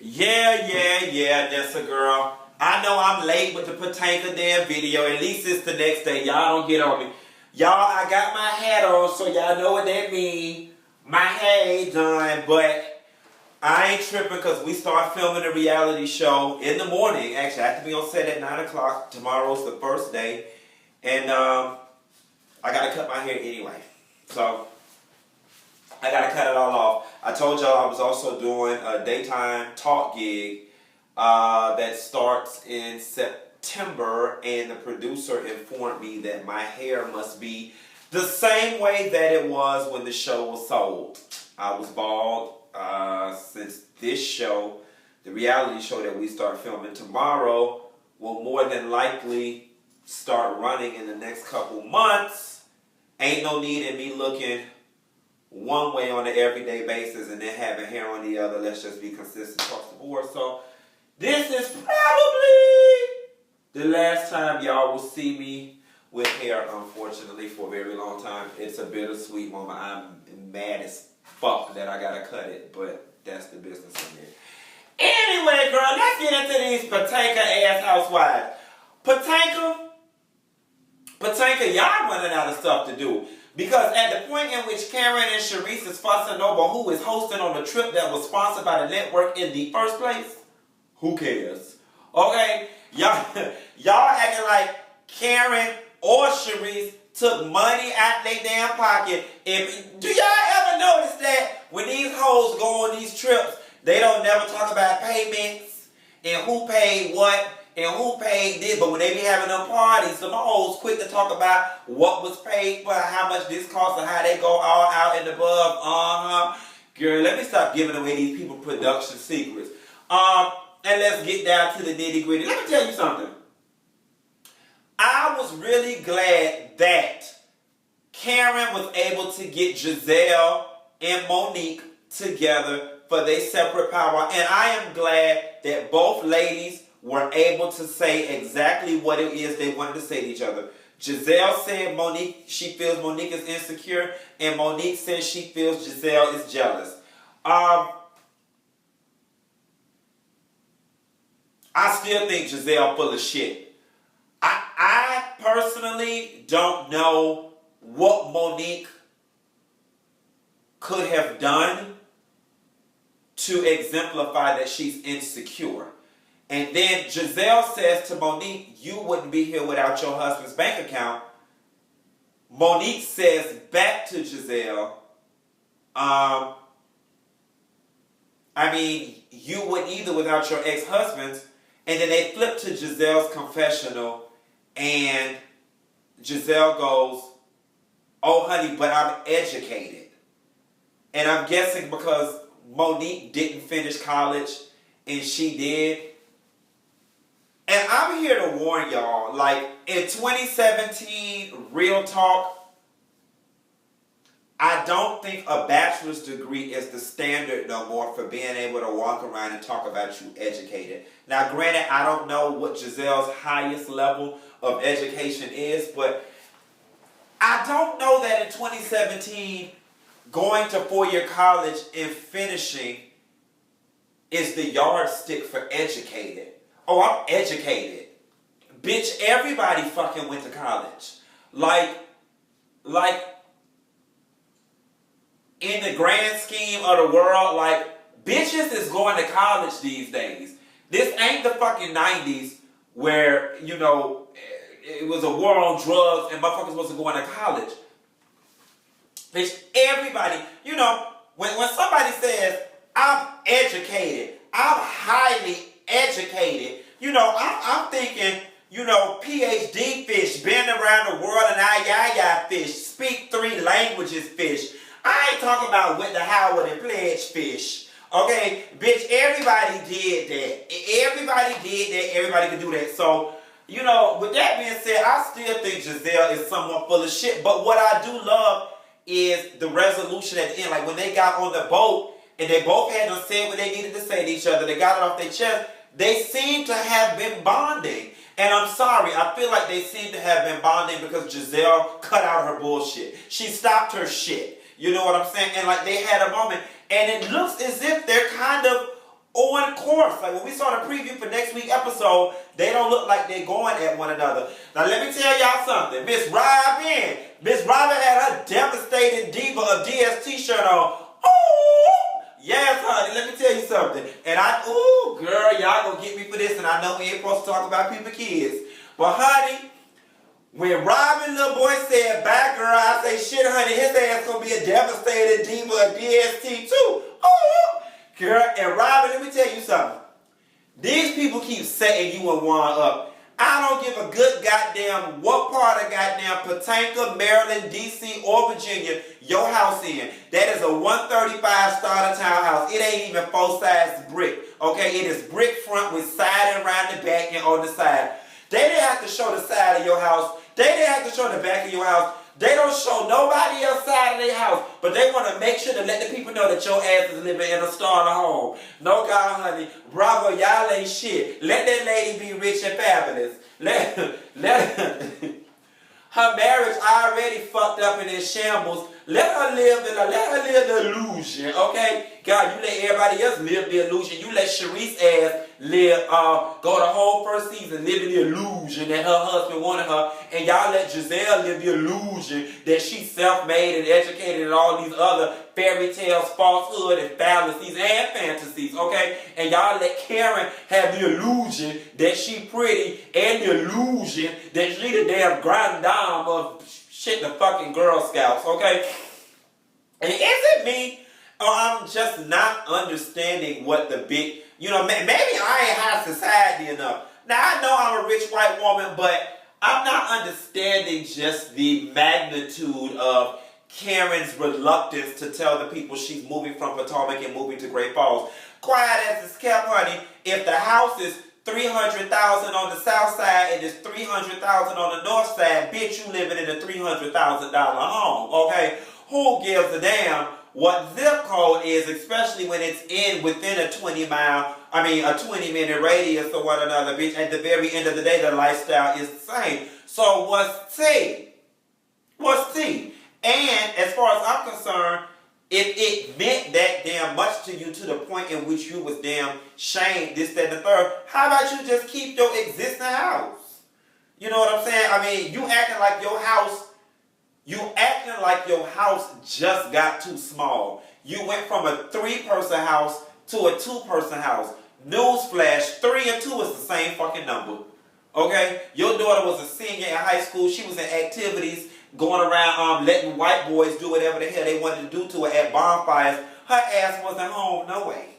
Yeah, that's a girl. I know I'm late with the Potomac damn video. At least it's the next day. Y'all don't get on me. Y'all, I got my hat on, so y'all know what that means. My hair ain't done, but I ain't tripping because we start filming a reality show in the morning. Actually, I have to be on set at 9 o'clock. Tomorrow's the first day. And I got to cut my hair anyway. So I got to cut it all off. I told y'all I was also doing a daytime talk gig that starts in September, and the producer informed me that my hair must be the same way that it was when the show was sold. I was bald since this show, the reality show that we start filming tomorrow, will more than likely start running in the next couple months. Ain't no need in me looking one way on an everyday basis and then having hair on the other. Let's just be consistent across the board. So this is probably the last time y'all will see me with hair, unfortunately, for a very long time. It's a bittersweet moment. I'm mad as fuck that I gotta cut it, but that's the business I'm in. Anyway, girl, let's get into these Potomac-ass housewives. Potomac, y'all running out of stuff to do. Because at the point in which Karen and Sharice is fussing over who is hosting on the trip that was sponsored by the network in the first place, who cares? Okay? Y'all acting like Karen or Sharice took money out their damn pocket. Do y'all ever notice that when these hoes go on these trips, they don't never talk about payments and who paid what and who paid this, but when they be having them parties, some hoes quick to talk about what was paid for, how much this cost, and how they go all out and above. Girl, let me stop giving away these people production secrets. And let's get down to the nitty gritty. Let me tell you something. I was really glad that Karen was able to get Gizelle and Monique together for their separate power. And I am glad that both ladies were able to say exactly what it is they wanted to say to each other. Gizelle said she feels Monique is insecure, and Monique says she feels Gizelle is jealous. I still think Gizelle full of shit. I personally don't know what Monique could have done to exemplify that she's insecure. And then Gizelle says to Monique, you wouldn't be here without your husband's bank account. Monique says back to Gizelle, you wouldn't either without your ex-husband's. And then they flip to Gizelle's confessional, and Gizelle goes, oh honey, but I'm educated. And I'm guessing because Monique didn't finish college and she did. And I'm here to warn y'all, like in 2017, real talk, I don't think a bachelor's degree is the standard no more for being able to walk around and talk about you educated. Now granted, I don't know what Gizelle's highest level of education is, but I don't know that in 2017, going to four-year college and finishing is the yardstick for educated. Oh, I'm educated. Bitch, everybody fucking went to college. Like, in the grand scheme of the world, like, bitches is going to college these days. This ain't the fucking 90s where, you know, it was a war on drugs and motherfuckers wasn't going to college. Bitch, everybody, you know, when somebody says, I'm educated, I'm highly educated, you know, I'm thinking, you know, PhD fish, been around the world and I fish, speak 3 languages fish. I ain't talking about Whitney Howard and Pledge fish. Okay, bitch, everybody did that. Everybody did that. Everybody could do that. So, you know, with that being said, I still think Gizelle is somewhat full of shit. But what I do love is the resolution at the end. Like when they got on the boat and they both had to say what they needed to say to each other. They got it off their chest. They seem to have been bonding. And I'm sorry, I feel like they seem to have been bonding because Gizelle cut out her bullshit. She stopped her shit. You know what I'm saying? And like they had a moment. And it looks as if they're kind of On course. Like when we saw the preview for next week's episode, they don't look like they're going at one another. Now let me tell y'all something. Miss Robyn had her devastating Diva of DS t-shirt on. Ooh! Yes, honey, let me tell you something. And ooh, girl, y'all gonna get me for this, and I know we ain't supposed to talk about people's kids. But honey, when Robyn little boy said bye girl, I say shit honey, his ass gonna be a devastated Diva of DST too. Ooh! Girl, and Robyn, let me tell you something. These people keep setting you and Juan up. I don't give a good goddamn what part of goddamn Potomac, Maryland, D.C., or Virginia your house in. That is a 135 starter townhouse. It ain't even full-size brick. Okay, it is brick front with siding around the back and on the side. They didn't have to show the side of your house. They didn't have to show the back of your house. They don't show nobody else side of their house, but they want to make sure to let the people know that your ass is living in a starter home. No, God, honey. Bravo, y'all ain't shit. Let that lady be rich and fabulous. Her marriage already fucked up and in shambles. Let her live the illusion, okay? God, you let everybody else live the illusion. You let Sharice's ass live, go the whole first season living the illusion that her husband wanted her, and y'all let Gizelle live the illusion that she's self-made and educated and all these other fairy tales, falsehood, and fallacies and fantasies, okay? And y'all let Karen have the illusion that she pretty and the illusion that she the damn grand dame of shit the fucking Girl Scouts, okay? And is it me, or I'm just not understanding what the big, maybe I ain't high society enough. Now, I know I'm a rich white woman, but I'm not understanding just the magnitude of Karen's reluctance to tell the people she's moving from Potomac and moving to Great Falls. Quiet as it's kept, honey, if the house is $300,000 on the south side and it's $300,000 on the north side, bitch, you living in a $300,000 home, okay? Who gives a damn what zip code is, especially when it's within a 20-minute radius of one another, bitch? At the very end of the day, the lifestyle is the same. So what's T? What's T? And as far as I'm concerned, if it meant that damn much to you to the point in which you was damn shamed, this, that, and the third, how about you just keep your existing house? You know what I'm saying? I mean, you acting like your house just got too small. You went from a 3-person house to a 2-person house. Newsflash, 3 and 2 is the same fucking number. Okay? Your daughter was a senior in high school. She was in activities going around letting white boys do whatever the hell they wanted to do to her at bonfires. Her ass wasn't home, no way.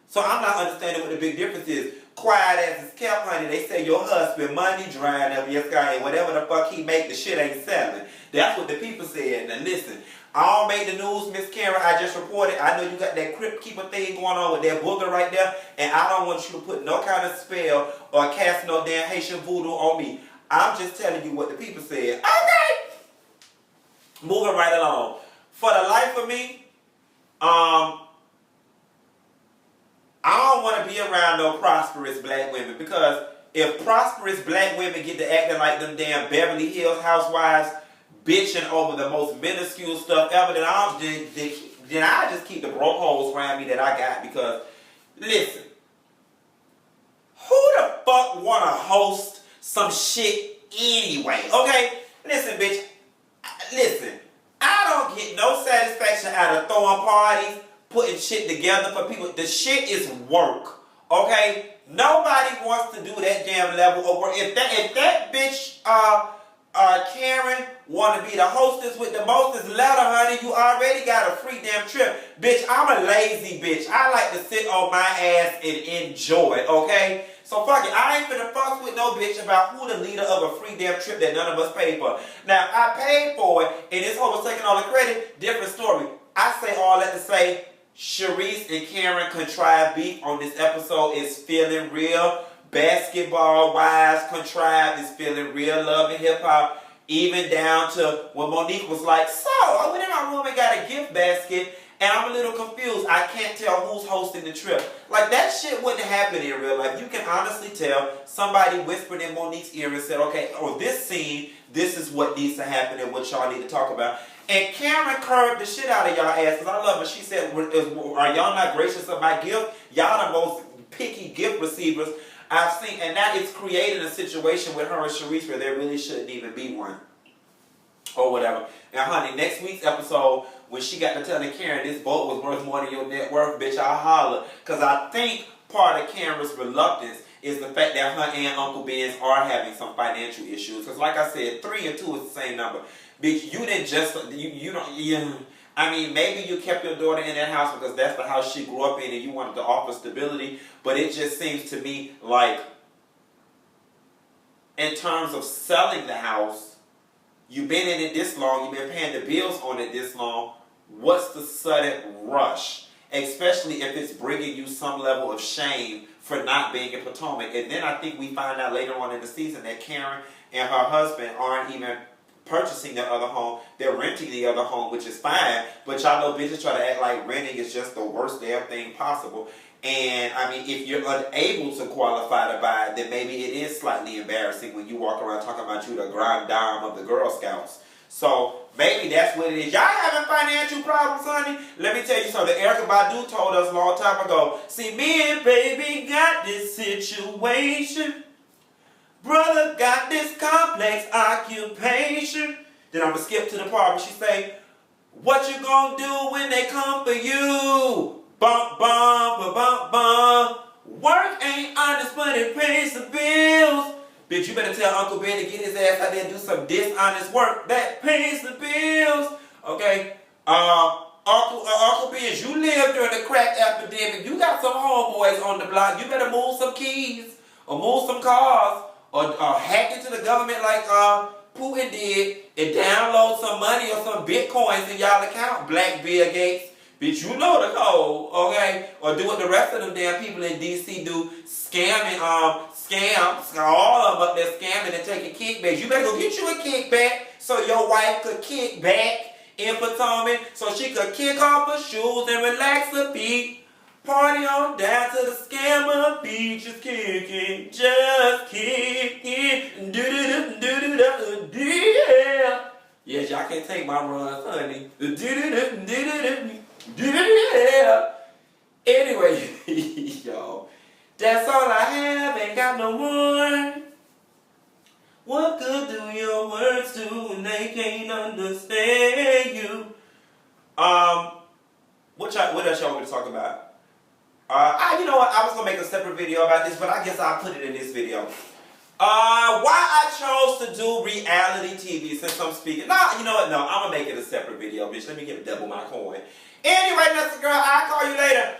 So I'm not understanding what the big difference is. Quiet as it's kept, honey. They say your husband money drying up your sky and whatever the fuck he make, the shit ain't selling. That's what the people said. Now listen, I don't make the news, Miss Karen. I just reported. I know you got that crypt keeper thing going on with that booger right there, and I don't want you to put no kind of spell or cast no damn Haitian voodoo on me. I'm just telling you what the people said. Okay. Moving right along. For the life of me, I don't want to be around no prosperous black women, because if prosperous black women get to acting like them damn Beverly Hills housewives, bitching over the most minuscule stuff ever, then I just keep the broke holes around me that I got. Because listen, who the fuck want to host some shit anyway? Okay, listen, bitch. Listen, I don't get no satisfaction out of throwing parties, putting shit together for people. The shit is work, okay? Nobody wants to do that damn level of work. If that bitch, Karen, want to be the hostess with the mostest, let her, honey. You already got a free damn trip. Bitch, I'm a lazy bitch. I like to sit on my ass and enjoy, okay? So fuck it. I ain't finna fuss with no bitch about who the leader of a free damn trip that none of us paid for. Now, I paid for it, and this hoe was taking all the credit. Different story. I say all that to say, Sharice and Karen contrived beef on this episode is feeling real. Basketball-wise, contrived is feeling real love and hip-hop. Even down to when Monique was like, so, I went in my room and got a gift basket, and I'm a little confused. I can't tell who's hosting the trip. Like, that shit wouldn't happen in real life. You can honestly tell somebody whispered in Monique's ear and said, okay, on this scene, this is what needs to happen and what y'all need to talk about. And Karen curved the shit out of y'all ass, because I love her. She said, are y'all not gracious of my gift? Y'all the most picky gift receivers I've seen. And now it's created a situation with her and Sharice where there really shouldn't even be one. Or whatever. Now, honey, next week's episode, when she got to telling Karen this boat was worth more than your net worth, bitch, I'll holler. Because I think part of Karen's reluctance is the fact that her and Uncle Ben's are having some financial issues. Because like I said, 3 and 2 is the same number. Bitch, you didn't just, I mean, maybe you kept your daughter in that house because that's the house she grew up in and you wanted to offer stability. But it just seems to me like, in terms of selling the house, you've been in it this long, you've been paying the bills on it this long, what's the sudden rush? Especially if it's bringing you some level of shame for not being in Potomac. And then I think we find out later on in the season that Karen and her husband aren't even purchasing the other home. They're renting the other home, which is fine. But y'all know bitches try to act like renting is just the worst damn thing possible. And I mean, if you're unable to qualify to buy it, then maybe it is slightly embarrassing when you walk around talking about you the grand dame of the Girl Scouts. So maybe that's what it is. Y'all having financial problems, honey? Let me tell you something. Erykah Badu told us a long time ago. See, me and baby got this situation. Brother got this complex occupation. Then I'm going to skip to the part where she say, what you gonna do when they come for you? Bump, bump, bump, bump. Work ain't honest, but it pays the bills. Bitch, you better tell Uncle Ben to get his ass out there and do some dishonest work that pays the bills. Okay? Uncle Ben, you lived during the crack epidemic. You got some homeboys on the block. You better move some keys or move some cars or hack into the government like Putin did and download some money or some bitcoins in y'all account, Black Bill Gates. Bitch, you know the code, okay? Or do what the rest of them damn people in D.C. do, scamming, scams, all of them up there scamming and taking kickbacks. You better go get you a kickback so your wife could kick back in Potomac so she could kick off her shoes and relax her feet. Party on down to the scammer beach, just kicking, do-do-do-do-do-do, yeah. Yes, y'all can't take my runs, honey. Yeah. Anyway, y'all, that's all I have, ain't got no more. What good do your words do when they can't understand you? What else y'all want me to talk about? You know what, I was gonna make a separate video about this, but I guess I'll put it in this video. Why I chose to do reality TV since I'm speaking. Nah, you know what? No, I'm gonna make it a separate video, bitch. Let me get double my coin. Anyway, that's the girl. I'll call you later.